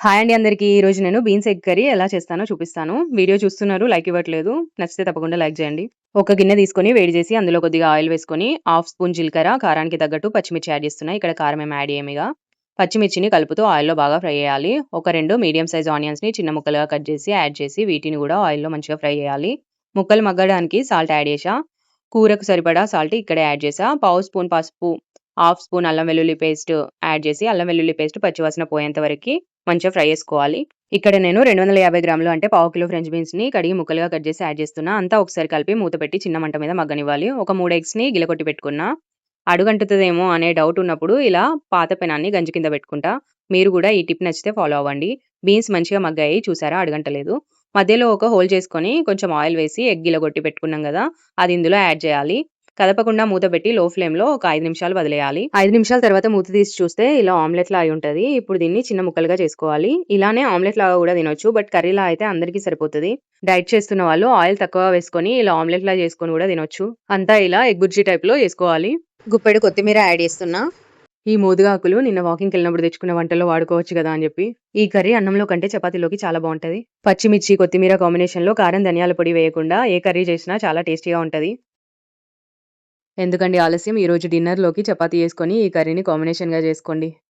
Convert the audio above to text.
Hi అండి అందరికీ. ఈరోజు నేను బీన్స్ ఎగ్ కర్రీ ఎలా చేస్తానో చూపిస్తాను. వీడియో చూస్తున్నారు, లైక్ ఇవ్వట్లేదు. నచ్చితే తప్పకుండా లైక్ చేయండి. ఒక గిన్నె తీసుకొని వేడి చేసి అందులో కొద్దిగా ఆయిల్ వేసుకొని హాఫ్ స్పూన్ జీలకర్ర, కారానికి తగ్గట్టు పచ్చిమిర్చి యాడ్ చేస్తున్నా. ఇక్కడ కారం ఏమి యాడ్ చేయమిగ. పచ్చిమిర్చిని కలుపుతూ ఆయిల్‌లో బాగా ఫ్రై చేయాలి. ఒక 2 మీడియం సైజ్ ఆనియన్స్‌ని చిన్న ముక్కలుగా కట్ చేసి యాడ్ చేసి వీటిని కూడా ఆయిల్‌లో మంచిగా ఫ్రై చేయాలి. ముక్కలు మగ్గడానికి సాల్ట్ యాడ్ చేశా. కూరకు సరిపడా సాల్ట్ ఇక్కడే యాడ్ చేశా. పావు స్పూన్ పసుపు, హాఫ్ స్పూన్ అల్లం వెల్లుల్లి పేస్ట్ యాడ్ చేసి అల్లం వెల్లుల్లి పేస్ట్ పచ్చివాసన పోయేంత వరకి మంచిగా ఫ్రై చేసుకోవాలి. ఇక్కడ నేను 250 గ్రాములు అంటే పావు కిలో ఫ్రెంచ్ బీన్స్‌ని కడిగి ముక్కలుగా కట్ చేసి యాడ్ చేస్తున్నా. అంతా ఒకసారి కలిపి మూత పెట్టి చిన్న మంట మీద మగ్గనివ్వాలి. ఒక 3 ఎగ్స్‌ని గిలకొట్టి పెట్టుకున్నా. అడుగంటుతదేమో అనే డౌట్ ఉన్నప్పుడు ఇలా పాత పెనాన్ని గంజి కింద పెట్టుకుంటా. మీరు కూడా ఈ టిప్ నచ్చితే ఫాలో అవ్వండి. బీన్స్ మంచిగా మగ్గాయి చూసారా, అడుగంటలేదు. మధ్యలో ఒక హోల్ చేసుకొని కొంచెం ఆయిల్ వేసి ఎగ్ గిలగొట్టి పెట్టుకున్నాం కదా, అది ఇందులో యాడ్ చేయాలి. కదపకుండా మూత పెట్టి లో ఫ్లేమ్‌లో ఒక 5 నిమిషాలు వదిలేయాలి. 5 నిమిషాల తర్వాత మూత తీసి చూస్తే ఇలా ఆమ్లెట్‌లా అయి ఉంటది. ఇప్పుడు దీన్ని చిన్న ముక్కలుగా చేసుకోవాలి. ఇలానే ఆమ్లెట్ లాగా కూడా తినొచ్చు. బట్ కర్రీలా అయితే అందరికీ సరిపోతది. డైట్ చేస్తున్న వాళ్ళు ఆయిల్ తక్కువ వేసుకొని ఇలా ఆమ్లెట్‌లా చేసుకొని కూడా తినొచ్చు. అంతా ఇలా ఎగ్ బుర్జీ టైప్‌లో చేసుకోవాలి. గుప్పెడు కొత్తిమీర యాడ్ చేస్తున్నా. ఈ మోదుగాకులు నిన్న వాకింగ్‌కెళ్ళినప్పుడు తెచ్చుకున్న వంటల్లో వాడుకోవచ్చు గదా అని జెప్పి. ఈ కర్రీ అన్నంలో కంటే చపాతీలోకి చాలా బావుంటది. పచ్చిమిర్చి, కొత్తిమీర కాంబినేషన్‌లో కారం, ధనియాల పొడి వేయకుండా ఏ కర్రీ చేసినా చాలా టేస్టీగా ఉంటది. ఎందుకండి ఆలస్యం, ఈరోజు డిన్నర్‌లోకి చపాతీ యేసుకొని ఈ కర్రీని కాంబినేషన్‌గా జేసుకోండి.